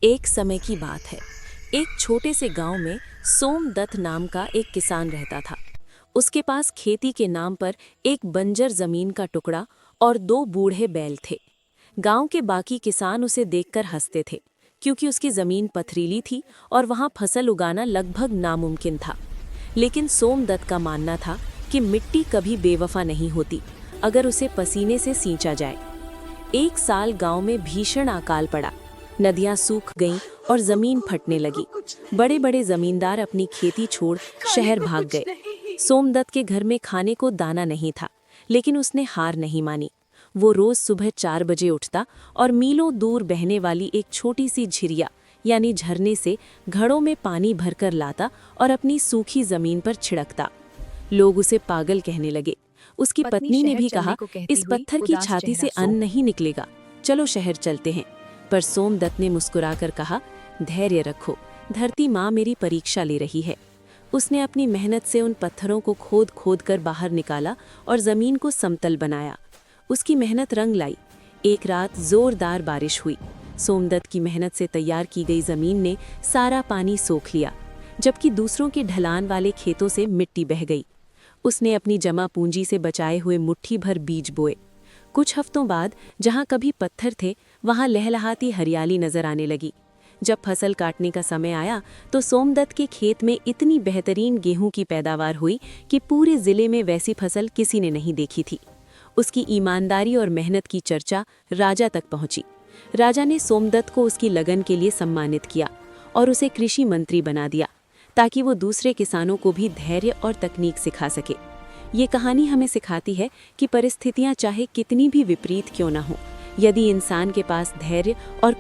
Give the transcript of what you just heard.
एक समय की बात है। एक छोटे से गांव में सोमदत्त नाम का एक किसान रहता था। उसके पास खेती के नाम पर एक बंजर जमीन का टुकड़ा और 2 बूढ़े बैल थे। गांव के बाकी किसान उसे देखकर हंसते थे, क्योंकि उसकी जमीन पथरीली थी और वहां फसल उगाना लगभग नामुमकिन था। लेकिन सोमदत्त का मानना था कि मिट्टी कभी बेवफा नहीं होती, अगर उसे पसीने से सींचा जाए। एक साल गांव में भीषण अकाल पड़ा। नदियां सूख गईं और जमीन फटने लगी। बड़े बड़े जमींदार अपनी खेती छोड़ शहर भाग गए। सोमदत्त के घर में खाने को दाना नहीं था, लेकिन उसने हार नहीं मानी। वो रोज सुबह 4 बजे उठता और मीलों दूर बहने वाली एक छोटी सी झिरिया यानी झरने से घड़ों में पानी भरकर लाता और अपनी सूखी जमीन पर छिड़कता। लोग उसे पागल कहने लगे। उसकी पत्नी ने भी कहा, इस पत्थर की छाती से अन्न नहीं निकलेगा, चलो शहर चलते हैं। पर सोमदत्त ने मुस्कुराकर कहा, धैर्य रखो, धरती माँ मेरी परीक्षा ले रही है। उसने अपनी मेहनत से उन पत्थरों को खोद खोद कर बाहर निकाला और जमीन को समतल बनाया। उसकी मेहनत रंग लाई। एक रात जोरदार बारिश हुई। सोमदत्त की मेहनत से तैयार की गई जमीन ने सारा पानी सोख लिया, जबकि दूसरों के ढलान वाले खेतों से मिट्टी बह गई। उसने अपनी जमा पूंजी से बचाए हुए मुट्ठी भर बीज बोए। कुछ हफ्तों बाद जहां कभी पत्थर थे, वहां लहलहाती हरियाली नजर आने लगी। जब फसल काटने का समय आया तो सोमदत्त के खेत में इतनी बेहतरीन गेहूं की पैदावार हुई कि पूरे जिले में वैसी फसल किसी ने नहीं देखी थी। उसकी ईमानदारी और मेहनत की चर्चा राजा तक पहुंची। राजा ने सोमदत्त को उसकी लगन के लिए सम्मानित किया और उसे कृषि मंत्री बना दिया, ताकि वो दूसरे किसानों को भी धैर्य और तकनीक सिखा सके। ये कहानी हमें सिखाती है कि परिस्थितियां चाहे कितनी भी विपरीत क्यों ना हो, यदि इंसान के पास धैर्य और